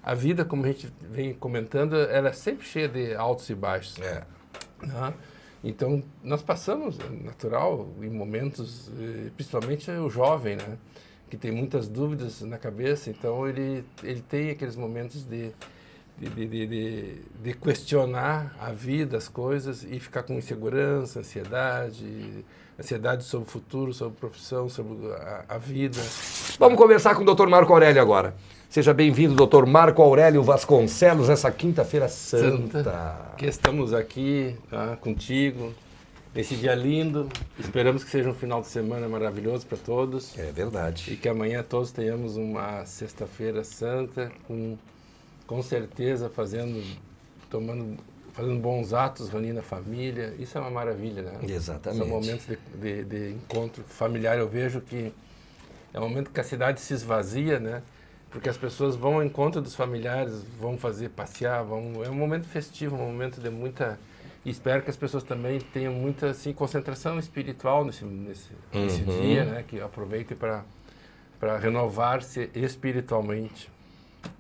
a vida, como a gente vem comentando, ela é sempre cheia de altos e baixos. Né? Então, nós passamos, é natural, em momentos, principalmente o jovem, né? Que tem muitas dúvidas na cabeça, então ele tem aqueles momentos de questionar a vida, as coisas, e ficar com insegurança, ansiedade sobre o futuro, sobre a profissão, sobre a vida. Vamos conversar com o Dr. Marco Aurélio agora. Seja bem-vindo, Dr. Marco Aurélio Vasconcelos, essa quinta-feira santa. Que estamos aqui, tá, contigo, nesse dia lindo. Esperamos que seja um final de semana maravilhoso para todos. É verdade. E que amanhã todos tenhamos uma sexta-feira santa, com certeza fazendo bons atos, reunindo a família. Isso é uma maravilha, né? Exatamente. São momentos de encontro familiar. Eu vejo que é um momento que a cidade se esvazia, né? Porque as pessoas vão ao encontro dos familiares, vão passear, é um momento festivo, um momento de muita... E espero que as pessoas também tenham muita assim, concentração espiritual nesse dia, né? Que aproveitem para renovar-se espiritualmente.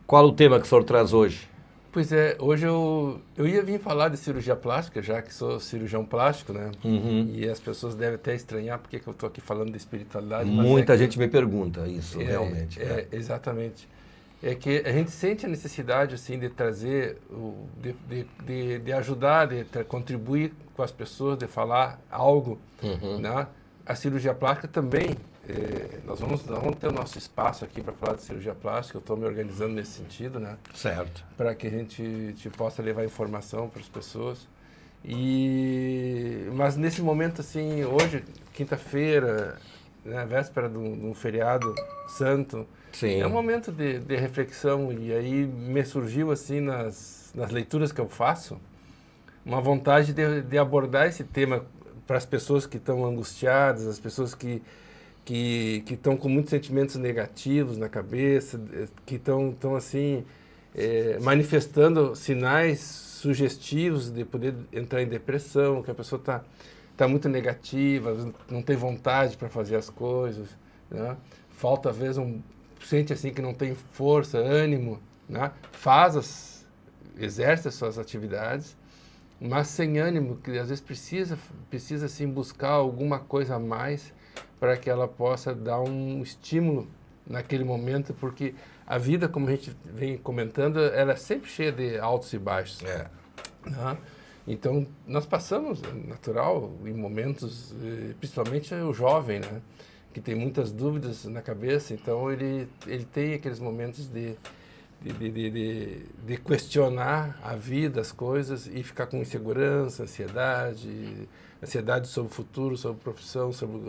Qual o tema que o senhor traz hoje? Pois é, hoje eu ia vir falar de cirurgia plástica, já que sou cirurgião plástico, né? E as pessoas devem até estranhar porque que eu estou aqui falando de espiritualidade. Muita gente me pergunta isso, realmente. Exatamente. É que a gente sente a necessidade, assim, de trazer, de ajudar, de contribuir com as pessoas, de falar algo, né? A cirurgia plástica também, nós vamos ter o nosso espaço aqui para falar de cirurgia plástica, eu estou me organizando nesse sentido, né? Certo. Para que a gente possa levar informação para as pessoas. Mas nesse momento, assim, hoje, quinta-feira, né, véspera de um feriado santo, Sim. É um momento de reflexão, e aí me surgiu, assim, nas leituras que eu faço, uma vontade de abordar esse tema para as pessoas que estão angustiadas, as pessoas que estão com muitos sentimentos negativos na cabeça, que estão assim, manifestando sinais sugestivos de poder entrar em depressão, que a pessoa tá muito negativa, não tem vontade para fazer as coisas, né? Falta, às vezes, sente assim que não tem força, ânimo, né? Exerce as suas atividades, mas sem ânimo, que às vezes precisa assim, buscar alguma coisa a mais para que ela possa dar um estímulo naquele momento, porque a vida, como a gente vem comentando, ela é sempre cheia de altos e baixos. Né? Então, nós passamos, natural, em momentos, principalmente o jovem, né? Que tem muitas dúvidas na cabeça, então ele tem aqueles momentos de questionar a vida, as coisas, e ficar com insegurança, ansiedade sobre o futuro, sobre a profissão, sobre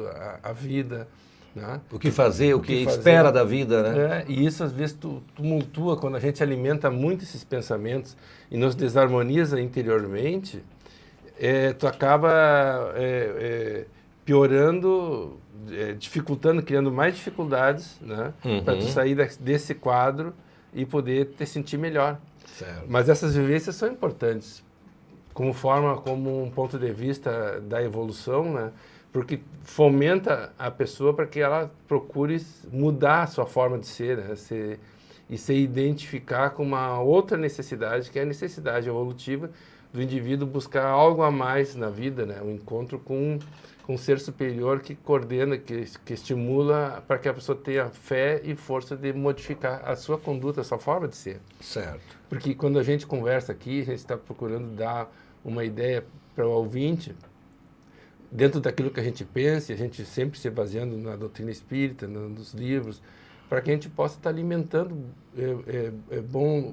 a vida. Né? O que fazer, o que espera da vida, né? E isso às vezes tumultua quando a gente alimenta muito esses pensamentos e nos desarmoniza interiormente, tu acaba piorando, dificultando, criando mais dificuldades, né? Para tu sair desse quadro e poder te sentir melhor. Certo. Mas essas vivências são importantes como um ponto de vista da evolução, né? Porque fomenta a pessoa para que ela procure mudar a sua forma de ser, né? Se identificar com uma outra necessidade, que é a necessidade evolutiva do indivíduo buscar algo a mais na vida, né? Um encontro com um ser superior que coordena, que estimula para que a pessoa tenha fé e força de modificar a sua conduta, a sua forma de ser. Certo. Porque quando a gente conversa aqui, a gente está procurando dar uma ideia para o ouvinte, dentro daquilo que a gente pensa, a gente sempre se baseando na doutrina espírita, nos livros, para que a gente possa estar alimentando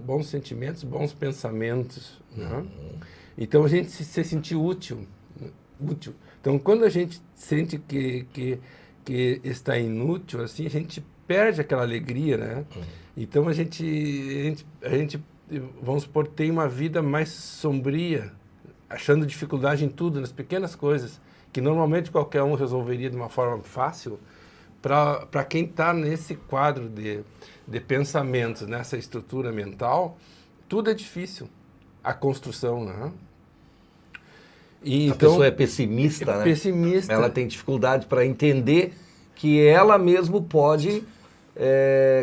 bons sentimentos, bons pensamentos. Né? Então, a gente se sentir útil. Então, quando a gente sente que está inútil, assim, a gente perde aquela alegria, né? Então, a gente, vamos supor, tem uma vida mais sombria, achando dificuldade em tudo, nas pequenas coisas, que normalmente qualquer um resolveria de uma forma fácil. Para quem está nesse quadro de pensamentos, nessa estrutura mental, tudo é difícil. A construção, né? E a pessoa é pessimista, né? Pessimista. Ela tem dificuldade para entender que ela mesmo pode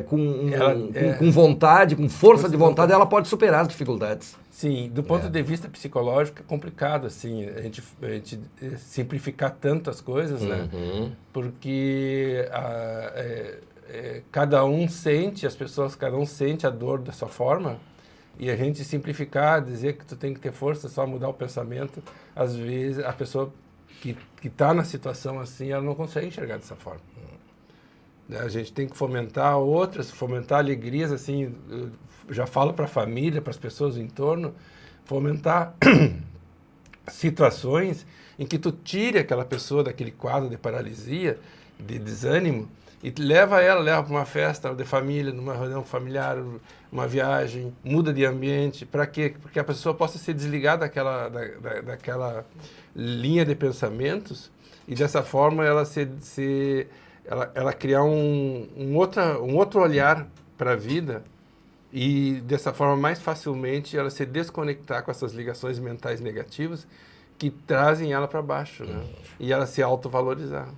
com vontade, com força de vontade, ela pode superar as dificuldades. Sim, do ponto de vista psicológico é complicado, assim, a gente simplificar tanto as coisas, né? Porque cada um sente, cada um sente a dor da sua forma, e a gente simplificar, dizer que tu tem que ter força, só mudar o pensamento, às vezes a pessoa que está na situação assim, ela não consegue enxergar dessa forma. A gente tem que fomentar outras, fomentar alegrias, assim, eu já falo para a família, para as pessoas em torno, fomentar situações em que tu tire aquela pessoa daquele quadro de paralisia, de desânimo, e leva para uma festa de família, numa reunião familiar, uma viagem, muda de ambiente. Para quê? Porque a pessoa possa se desligar daquela linha de pensamentos e dessa forma ela ela criar um outro olhar para a vida e dessa forma mais facilmente ela se desconectar com essas ligações mentais negativas que trazem ela para baixo, né? E ela se autovalorizar.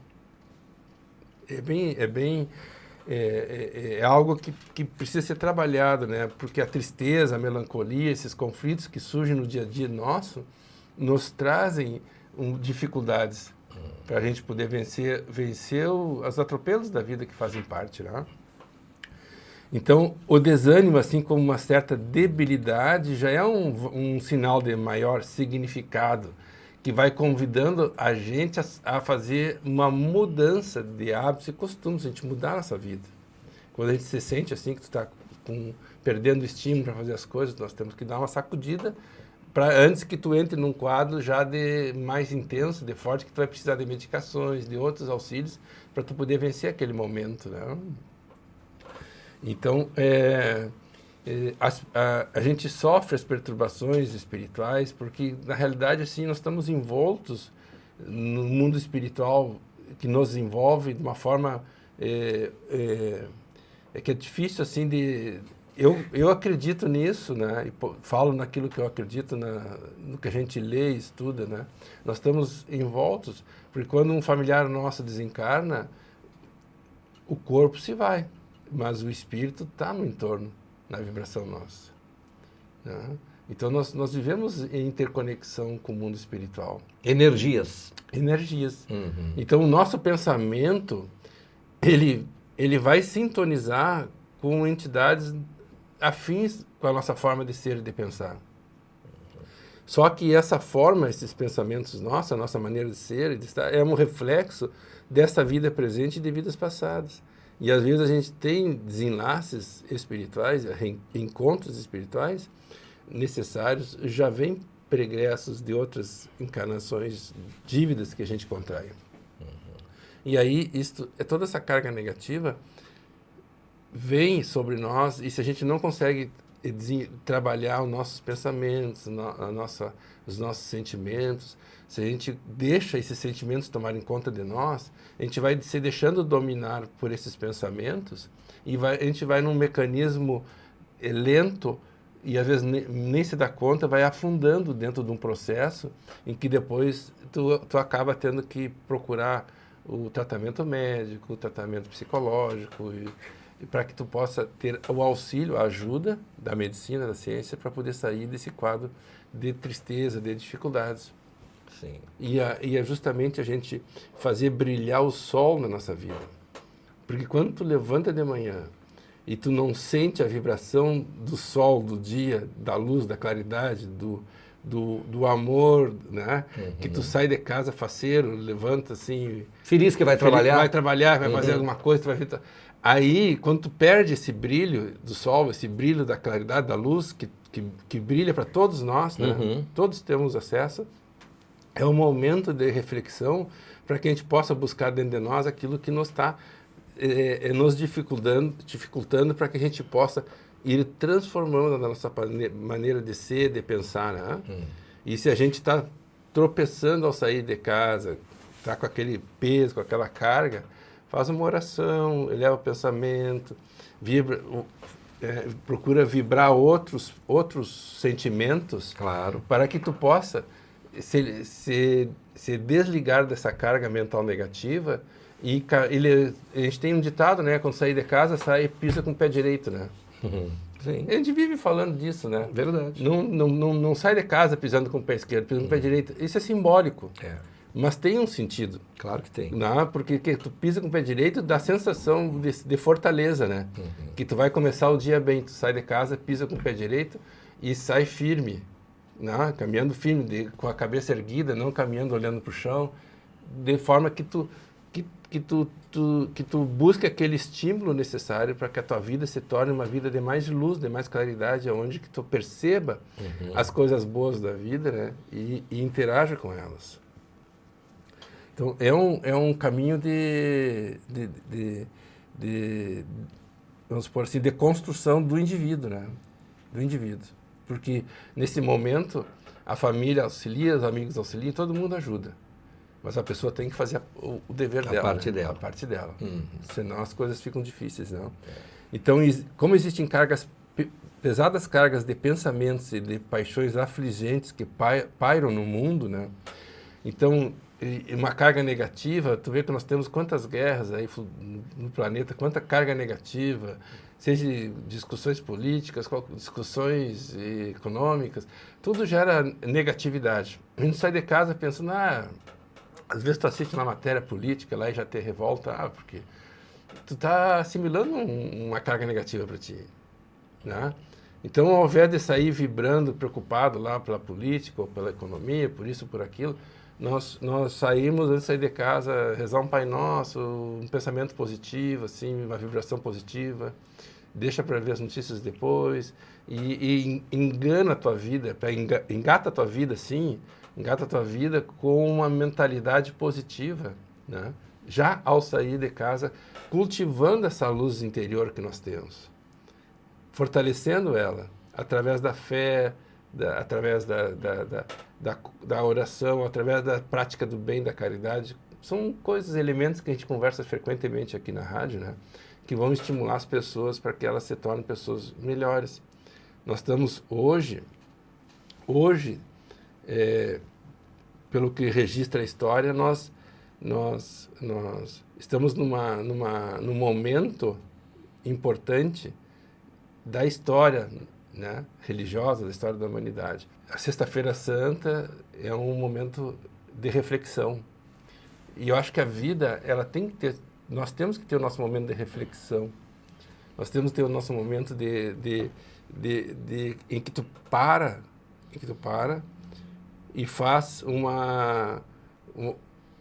É algo que precisa ser trabalhado, né? Porque a tristeza, a melancolia, esses conflitos que surgem no dia a dia nosso, nos trazem dificuldades para a gente poder vencer os atropelos da vida que fazem parte, né? Então, o desânimo, assim como uma certa debilidade, já é um sinal de maior significado, que vai convidando a gente a fazer uma mudança de hábitos e costumes, a gente mudar a nossa vida. Quando a gente se sente assim, que tu está perdendo o estímulo para fazer as coisas, nós temos que dar uma sacudida antes que tu entre num quadro já de mais intenso, de forte, que tu vai precisar de medicações, de outros auxílios, para tu poder vencer aquele momento, né? Então, a gente sofre as perturbações espirituais porque, na realidade, assim, nós estamos envoltos no mundo espiritual que nos envolve de uma forma que é difícil, assim, de... Eu acredito nisso, né? E falo naquilo que eu acredito, no que a gente lê e estuda, né? Nós estamos envoltos, porque quando um familiar nosso desencarna, o corpo se vai, mas o espírito está no entorno, na vibração nossa, né? Então nós vivemos em interconexão com o mundo espiritual. Energias. Então o nosso pensamento, ele vai sintonizar com entidades afins com a nossa forma de ser e de pensar. Só que essa forma, esses pensamentos nossos, a nossa maneira de ser e de estar, é um reflexo dessa vida presente e de vidas passadas. E às vezes a gente tem desenlaces espirituais, encontros espirituais necessários, já vem pregressos de outras encarnações, dívidas que a gente contrai. E aí, toda essa carga negativa vem sobre nós, e se a gente não consegue trabalhar os nossos pensamentos, os nossos sentimentos, se a gente deixa esses sentimentos tomarem conta de nós, a gente vai se deixando dominar por esses pensamentos e a gente vai num mecanismo lento e às vezes nem se dá conta, vai afundando dentro de um processo em que depois tu acaba tendo que procurar o tratamento médico, o tratamento psicológico e para que tu possa ter o auxílio, a ajuda da medicina, da ciência, para poder sair desse quadro de tristeza, de dificuldades. Sim. E é justamente a gente fazer brilhar o sol na nossa vida. Porque quando tu levanta de manhã e tu não sente a vibração do sol, do dia, da luz, da claridade, do amor, né? Que tu sai de casa faceiro, levanta assim... Feliz que vai trabalhar. Vai trabalhar, vai fazer alguma coisa, tu vai ver... Aí, quando tu perde esse brilho do sol, esse brilho da claridade, da luz, que brilha para todos nós, né? Todos temos acesso, é um momento de reflexão para que a gente possa buscar dentro de nós aquilo que nos está nos dificultando para que a gente possa ir transformando a nossa maneira de ser, de pensar, né? E se a gente está tropeçando ao sair de casa, está com aquele peso, com aquela carga, faz uma oração, eleva o pensamento, procura vibrar outros sentimentos, claro, para que tu possa se desligar dessa carga mental negativa E a gente tem um ditado, né? Quando sair de casa, sai e pisa com o pé direito, né? Sim. A gente vive falando disso, né? Verdade. Não sai de casa pisando com o pé esquerdo, pisando com o pé direito. Isso é simbólico. É, Mas tem um sentido. claro que tem. Não, porque tu pisa com o pé direito, dá sensação de fortaleza, né? Que tu vai começar o dia bem. Tu sai de casa, pisa com o pé direito e sai firme, né? Caminhando firme, com a cabeça erguida, não caminhando olhando para o chão, de forma que tu busque aquele estímulo necessário para que a tua vida se torne uma vida de mais luz, de mais claridade, onde que tu perceba as coisas boas da vida, né? E interaja com elas. Então, é um caminho vamos supor assim, de construção do indivíduo, né? Do indivíduo. Porque, nesse momento, a família auxilia, os amigos auxiliam, todo mundo ajuda. Mas a pessoa tem que fazer o dever dela. Parte né? dela. A parte dela. Senão as coisas ficam difíceis, não? Então, como existem pesadas cargas de pensamentos e de paixões afligentes que pairam no mundo, né? Então, uma carga negativa, tu vê que nós temos quantas guerras aí no planeta, quanta carga negativa, seja discussões políticas, discussões econômicas, tudo gera negatividade. A gente sai de casa pensando, às vezes tu assiste uma matéria política lá e já te revolta, porque tu está assimilando uma carga negativa para ti, né? Então, ao invés de sair vibrando, preocupado lá pela política ou pela economia, por isso, por aquilo, nós saímos, antes de sair de casa, rezar um Pai Nosso, um pensamento positivo, assim, uma vibração positiva, deixa para ver as notícias depois, e engana a tua vida, engata a tua vida, sim, engata a tua vida com uma mentalidade positiva, né? Já ao sair de casa, cultivando essa luz interior que nós temos, fortalecendo ela através da fé, através da oração, através da prática do bem, da caridade. São coisas, elementos que a gente conversa frequentemente aqui na rádio, né? Que vão estimular as pessoas para que elas se tornem pessoas melhores. Nós estamos hoje, pelo que registra a história, nós estamos num momento importante da história, né, religiosa, da história da humanidade. A Sexta-feira Santa é um momento de reflexão. E eu acho que a vida, ela tem que ter, nós temos que ter o nosso momento de reflexão. Nós temos que ter o nosso momento em que tu para e faz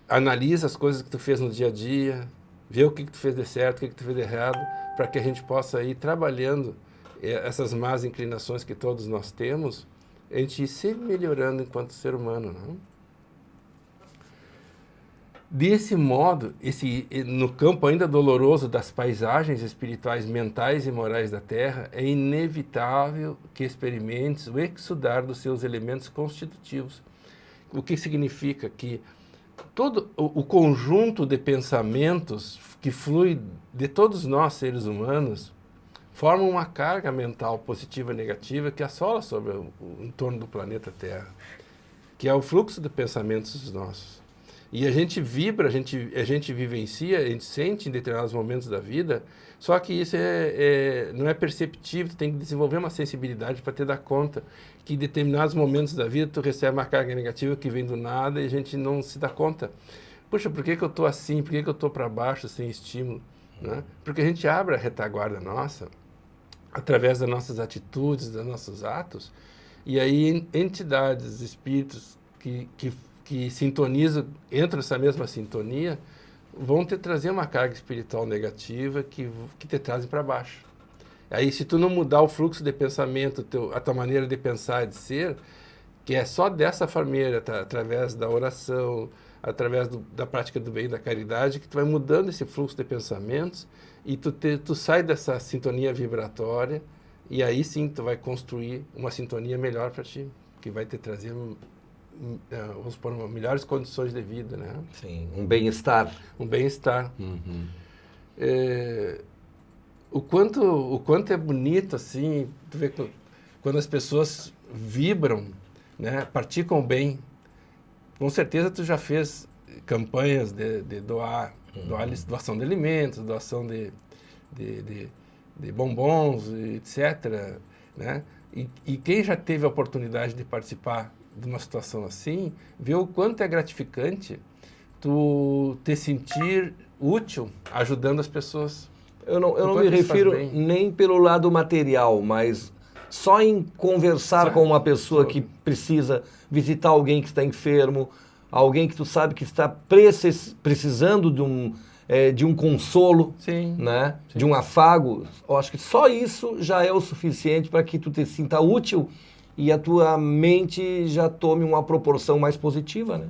analisa as coisas que tu fez no dia a dia, vê o que tu fez de certo, o que tu fez de errado, para que a gente possa ir trabalhando essas más inclinações que todos nós temos, a gente ir se melhorando enquanto ser humano, não? Desse modo, no campo ainda doloroso das paisagens espirituais, mentais e morais da Terra, é inevitável que experimentes o exudar dos seus elementos constitutivos. O que significa que todo o conjunto de pensamentos que flui de todos nós, seres humanos, formam uma carga mental positiva e negativa que assola sobre o entorno do planeta Terra, que é o fluxo de pensamentos nossos. E a gente vibra, a gente vivencia, a gente sente em determinados momentos da vida, só que isso não é perceptível, tu tem que desenvolver uma sensibilidade para te dar conta que em determinados momentos da vida tu recebe uma carga negativa que vem do nada e a gente não se dá conta. Puxa, por que eu estou assim? Por que eu estou para baixo, sem estímulo? Né? Porque a gente abre a retaguarda nossa, através das nossas atitudes, dos nossos atos, e aí entidades, espíritos que sintonizam, entram nessa mesma sintonia, vão te trazer uma carga espiritual negativa que te trazem para baixo. Aí, se tu não mudar o fluxo de pensamento, a tua maneira de pensar e de ser, que é só dessa maneira, através da oração, através da prática do bem e da caridade, que tu vai mudando esse fluxo de pensamentos e tu sai dessa sintonia vibratória e aí sim tu vai construir uma sintonia melhor para ti, que vai te trazer, vamos supor, melhores condições de vida, né? Sim, um bem-estar. Um bem-estar. O quanto é bonito, assim, tu vê quando as pessoas vibram, né, praticam bem. Com certeza tu já fez campanhas de doar doação de alimentos, doação de bombons, etc., né? E quem já teve a oportunidade de participar de uma situação assim, vê o quanto é gratificante tu te sentir útil ajudando as pessoas. Eu não me refiro nem pelo lado material, mas só em conversar com uma pessoa que precisa visitar alguém que está enfermo, alguém que tu sabe que está precisando de um consolo, sim, né? Sim. De um afago. Eu acho que só isso já é o suficiente para que tu te sinta útil e a tua mente já tome uma proporção mais positiva, né?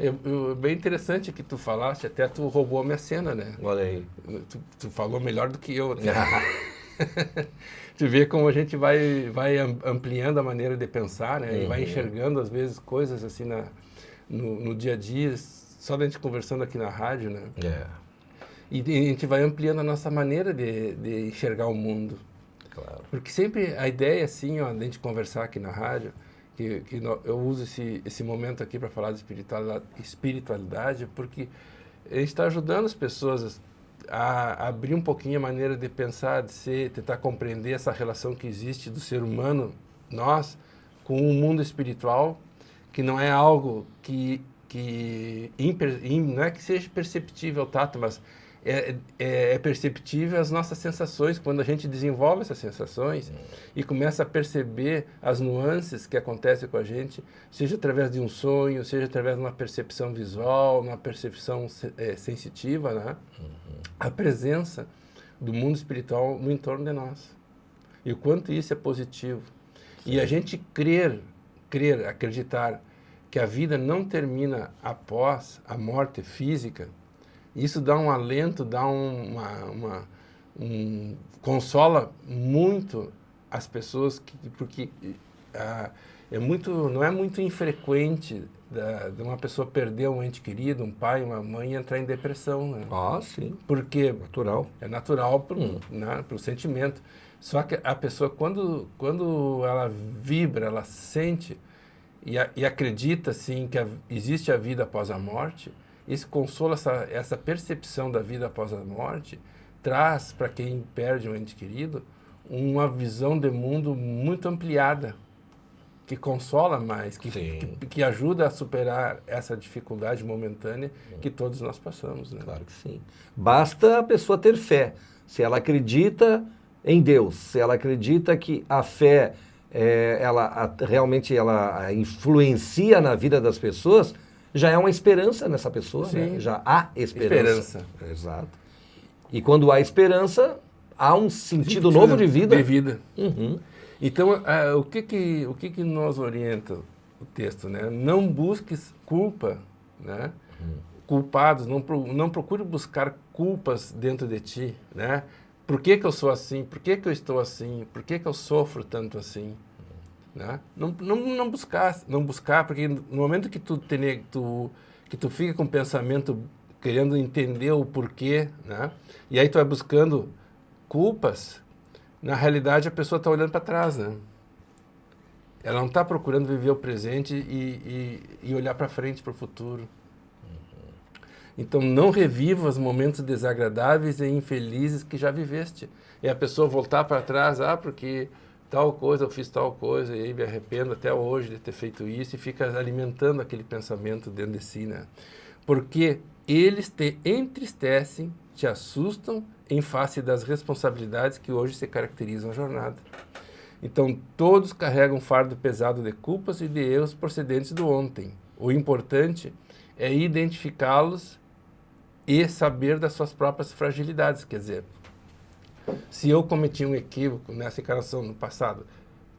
É bem interessante que tu falaste, até tu roubou a minha cena, né? Olha aí. Tu falou melhor do que eu. Tu vê como a gente vai ampliando a maneira de pensar, né? E vai enxergando, às vezes, coisas assim no dia a dia, só da gente conversando aqui na rádio, né? E a gente vai ampliando a nossa maneira de enxergar o mundo. Claro. Porque sempre a ideia, assim, ó, de a gente conversar aqui na rádio, que eu uso esse momento aqui para falar de espiritualidade, porque a gente está ajudando as pessoas a abrir um pouquinho a maneira de pensar, de ser, tentar compreender essa relação que existe do ser humano, nós, com o mundo espiritual, que não é algo não é que seja perceptível ao tato, mas é perceptível as nossas sensações, quando a gente desenvolve essas sensações e começa a perceber as nuances que acontecem com a gente, seja através de um sonho, seja através de uma percepção visual, uma percepção sensitiva, né? A presença do mundo espiritual no entorno de nós. E o quanto isso é positivo. Sim. E a gente acreditar que a vida não termina após a morte física, isso dá um alento, dá consola muito as pessoas, porque não é muito infrequente de uma pessoa perder um ente querido, um pai, uma mãe, e entrar em depressão. Né? Sim. Porque natural. É natural pro sentimento. Só que a pessoa, quando ela vibra, ela sente e acredita, assim, que existe a vida após a morte, esse consolo, essa percepção da vida após a morte, traz para quem perde um ente querido uma visão de mundo muito ampliada, que consola mais, que ajuda a superar essa dificuldade momentânea que todos nós passamos. Né? Claro que sim. Basta a pessoa ter fé. Se ela acredita em Deus, se ela acredita que a fé realmente influencia na vida das pessoas, já é uma esperança nessa pessoa, né? Já há esperança. Exato. E quando há esperança, há um sentido novo de vida. De vida. Então, o que nos orienta o texto, né? Não busques culpa, né? Culpados, não procure buscar culpas dentro de ti, né? Por que eu sou assim? Por que eu estou assim? Por que eu sofro tanto assim? Né? Não buscar, porque no momento que tu fica com o pensamento querendo entender o porquê, né? E aí tu vai buscando culpas, na realidade a pessoa está olhando para trás, né? Ela não está procurando viver o presente e olhar para frente, para o futuro. Então não reviva os momentos desagradáveis e infelizes que já viveste. E a pessoa voltar para trás, porque tal coisa, eu fiz tal coisa, e aí me arrependo até hoje de ter feito isso, e fica alimentando aquele pensamento dentro de si, né? Porque eles te entristecem, te assustam em face das responsabilidades que hoje se caracterizam a jornada. Então, todos carregam um fardo pesado de culpas e de erros procedentes do ontem. O importante é identificá-los e saber das suas próprias fragilidades, quer dizer, se eu cometi um equívoco nessa encarnação no passado,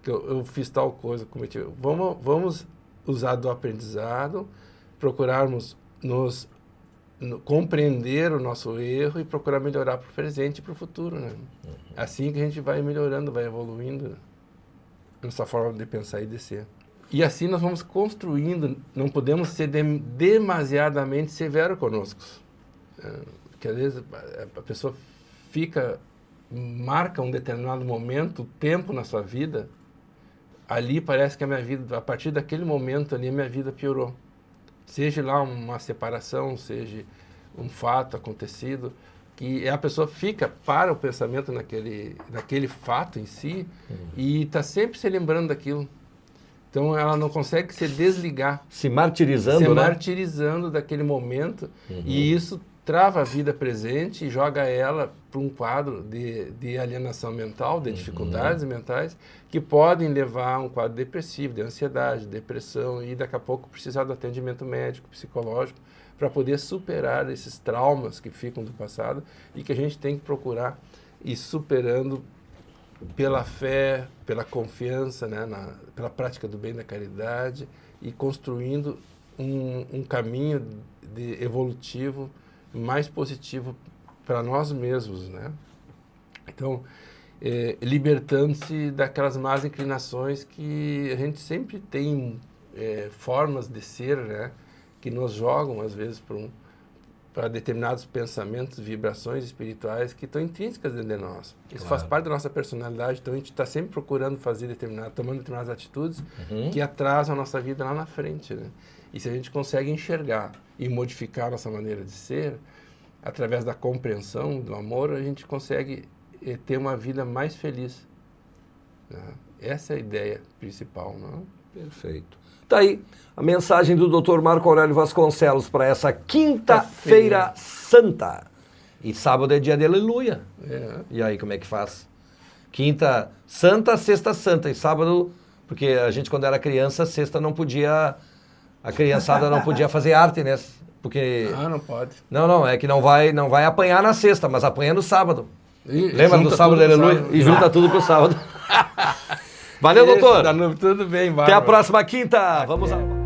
que eu fiz tal coisa, vamos usar do aprendizado, procurarmos compreender o nosso erro e procurar melhorar para o presente e para o futuro, né? Assim que a gente vai melhorando, vai evoluindo nossa forma de pensar e de ser. E assim nós vamos construindo, não podemos ser demasiadamente severo conosco. Porque às vezes a pessoa marca um determinado momento, tempo na sua vida, ali parece que a minha vida, a partir daquele momento ali, a minha vida piorou. Seja lá uma separação, seja um fato acontecido, que a pessoa fica para o pensamento naquele fato em si e está sempre se lembrando daquilo. Então ela não consegue se desligar. Se martirizando, Se né? martirizando daquele momento e isso trava a vida presente e joga ela para um quadro de alienação mental, de dificuldades mentais, que podem levar a um quadro depressivo, de ansiedade, depressão e daqui a pouco precisar do atendimento médico, psicológico, para poder superar esses traumas que ficam do passado e que a gente tem que procurar ir superando pela fé, pela confiança, né, pela prática do bem, da caridade e construindo um caminho evolutivo mais positivo para nós mesmos, né? Então, libertando-se daquelas más inclinações que a gente sempre tem formas de ser, né, que nos jogam às vezes para determinados pensamentos, vibrações espirituais que estão intrínsecas dentro de nós. Isso faz parte da nossa personalidade, então a gente está sempre procurando tomando determinadas atitudes que atrasam a nossa vida lá na frente, né? E se a gente consegue enxergar e modificar a nossa maneira de ser, através da compreensão, do amor, a gente consegue ter uma vida mais feliz, né? Essa é a ideia principal, não? Perfeito. Tá aí a mensagem do Dr. Marco Aurélio Vasconcelos para essa quinta-feira santa. E sábado é dia de aleluia. E aí, como é que faz? Quinta santa, sexta santa. E sábado, porque a gente quando era criança, sexta não podia... A criançada não podia fazer arte, né? Porque... não pode. Não, é que não vai apanhar na sexta, mas apanha no sábado. Lembra do sábado de aleluia? E junta tudo pro sábado. Valeu, doutor. Tudo bem, Até a próxima quinta. Vamos lá.